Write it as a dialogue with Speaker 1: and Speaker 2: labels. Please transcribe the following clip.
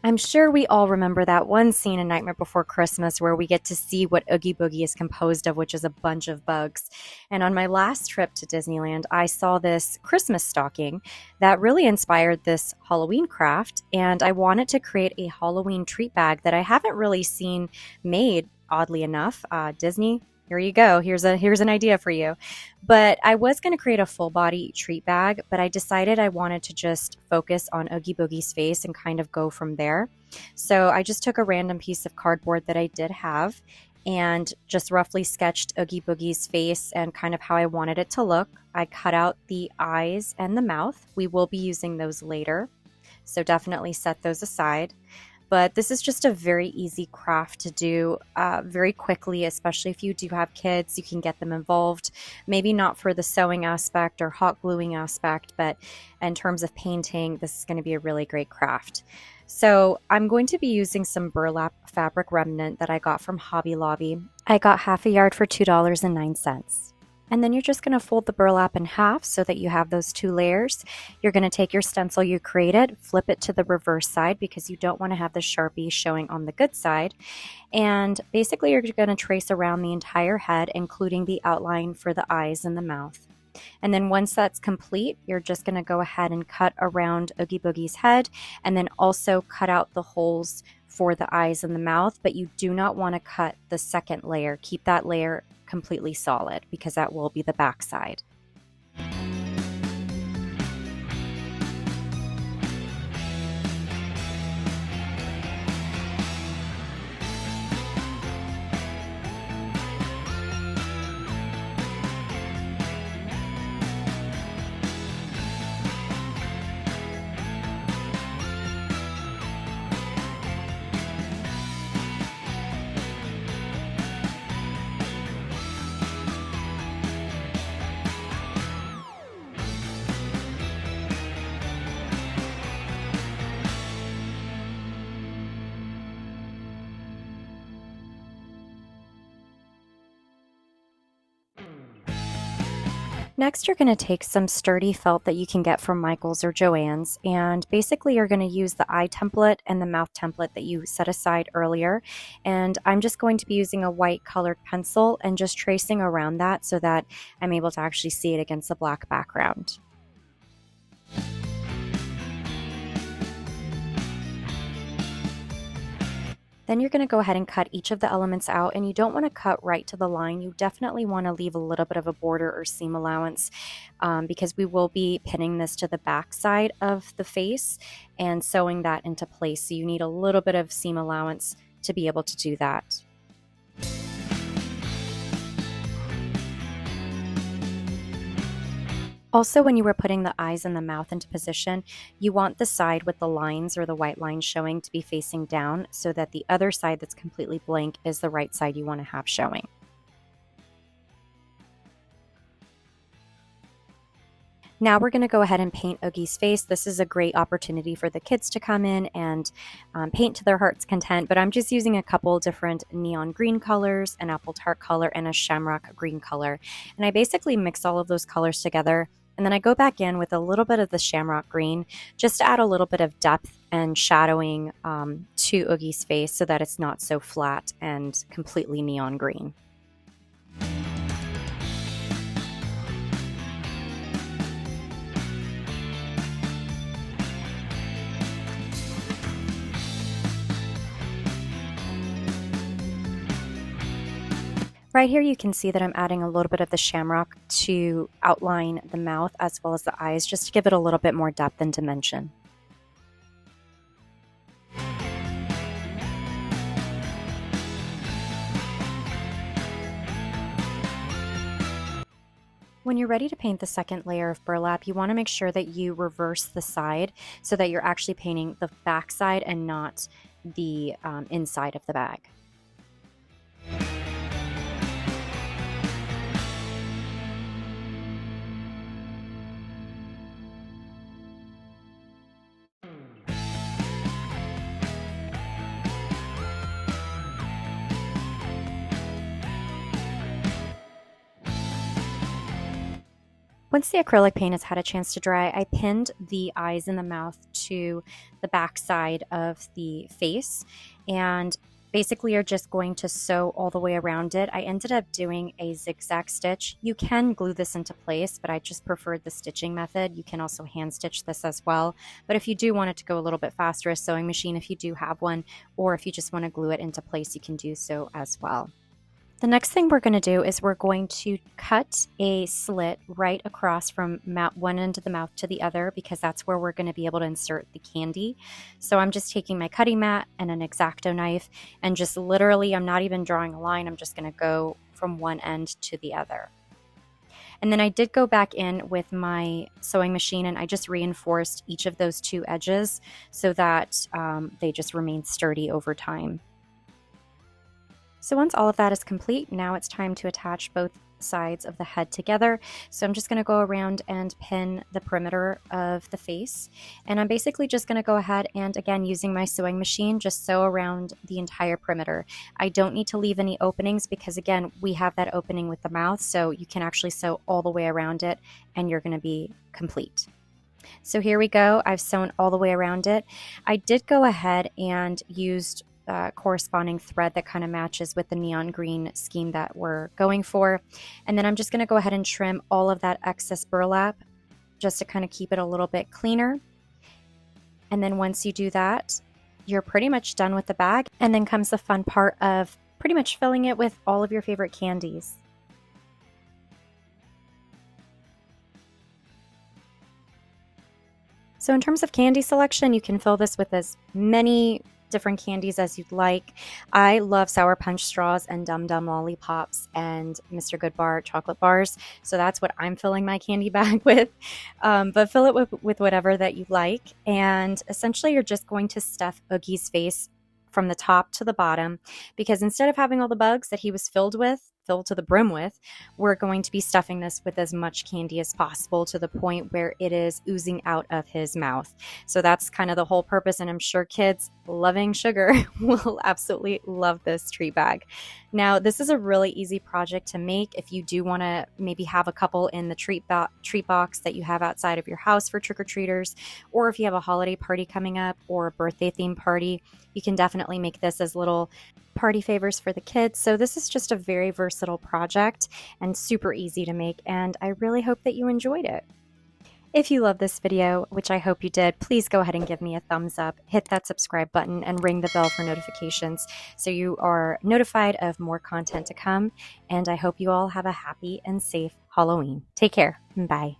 Speaker 1: I'm sure we all remember that one scene in Nightmare Before Christmas where we get to see what Oogie Boogie is composed of, which is a bunch of bugs. And on my last trip to Disneyland, I saw this Christmas stocking that really inspired this Halloween craft. And I wanted to create a Halloween treat bag that I haven't really seen made, oddly enough. Disney, here you go. Here's an idea for you. But I was going to create a full body treat bag, but I decided I wanted to just focus on Oogie Boogie's face and kind of go from there. So I just took a random piece of cardboard that I did have and just roughly sketched Oogie Boogie's face and kind of how I wanted it to look. I cut out the eyes and the mouth. We will be using those later, so definitely set those aside. But this is just a very easy craft to do very quickly, especially if you do have kids. You can get them involved, maybe not for the sewing aspect or hot gluing aspect, but in terms of painting, this is going to be a really great craft. So I'm going to be using some burlap fabric remnant that I got from Hobby Lobby. I got half a yard for $2.09. And then you're just going to fold the burlap in half so that you have those two layers. You're going to take your stencil you created, flip it to the reverse side because you don't want to have the Sharpie showing on the good side. And basically you're going to trace around the entire head, including the outline for the eyes and the mouth. And then once that's complete, you're just going to go ahead and cut around Oogie Boogie's head and then also cut out the holes for the eyes and the mouth, but you do not want to cut the second layer. Keep that layer completely solid because that will be the back side. Next, you're going to take some sturdy felt that you can get from Michael's or Joann's, and basically you're going to use the eye template and the mouth template that you set aside earlier. And I'm just going to be using a white colored pencil and just tracing around that so that I'm able to actually see it against the black background. Then you're going to go ahead and cut each of the elements out, and you don't want to cut right to the line. You definitely want to leave a little bit of a border or seam allowance because we will be pinning this to the back side of the face and sewing that into place. So you need a little bit of seam allowance to be able to do that. Also, when you were putting the eyes and the mouth into position, you want the side with the lines or the white lines showing to be facing down so that the other side that's completely blank is the right side you want to have showing. Now we're going to go ahead and paint Oogie's face. This is a great opportunity for the kids to come in and paint to their heart's content, but I'm just using a couple different neon green colors, an apple tart color, and a shamrock green color. And I basically mix all of those colors together. And then I go back in with a little bit of the shamrock green just to add a little bit of depth and shadowing to Oogie's face so that it's not so flat and completely neon green. Right here you can see that I'm adding a little bit of the shamrock to outline the mouth as well as the eyes, just to give it a little bit more depth and dimension. When you're ready to paint the second layer of burlap, you want to make sure that you reverse the side so that you're actually painting the back side and not the inside of the bag. Once the acrylic paint has had a chance to dry, I pinned the eyes and the mouth to the back side of the face, and basically you're just going to sew all the way around it. I ended up doing a zigzag stitch. You can glue this into place, but I just preferred the stitching method. You can also hand stitch this as well, but if you do want it to go a little bit faster, a sewing machine if you do have one, or if you just want to glue it into place, you can do so as well. The next thing we're going to do is we're going to cut a slit right across from one end of the mouth to the other, because that's where we're going to be able to insert the candy. So I'm just taking my cutting mat and an X-Acto knife, and just literally, I'm not even drawing a line, I'm just going to go from one end to the other. And then I did go back in with my sewing machine and I just reinforced each of those two edges so that they just remain sturdy over time. So once all of that is complete, now it's time to attach both sides of the head together. So I'm just going to go around and pin the perimeter of the face. And I'm basically just going to go ahead and, again, using my sewing machine, just sew around the entire perimeter. I don't need to leave any openings because, again, we have that opening with the mouth. So you can actually sew all the way around it and you're going to be complete. So here we go. I've sewn all the way around it. I did go ahead and used corresponding thread that kind of matches with the neon green scheme that we're going for. And then I'm just going to go ahead and trim all of that excess burlap just to kind of keep it a little bit cleaner. And then once you do that, you're pretty much done with the bag. And then comes the fun part of pretty much filling it with all of your favorite candies. So in terms of candy selection, you can fill this with as many different candies as you'd like. I love Sour Punch straws and Dum Dum lollipops and Mr. Goodbar chocolate bars. So that's what I'm filling my candy bag with. But fill it with whatever that you like. And essentially you're just going to stuff Oogie's face from the top to the bottom, because instead of having all the bugs that he was filled to the brim with, we're going to be stuffing this with as much candy as possible to the point where it is oozing out of his mouth. So that's kind of the whole purpose, and I'm sure kids loving sugar will absolutely love this treat bag. Now, this is a really easy project to make if you do want to maybe have a couple in the treat box that you have outside of your house for trick-or-treaters, or if you have a holiday party coming up or a birthday theme party, you can definitely make this as little party favors for the kids. So this is just a very versatile project and super easy to make, and I really hope that you enjoyed it. If you love this video, which I hope you did, please go ahead and give me a thumbs up, hit that subscribe button, and ring the bell for notifications so you are notified of more content to come. And I hope you all have a happy and safe Halloween. Take care. Bye.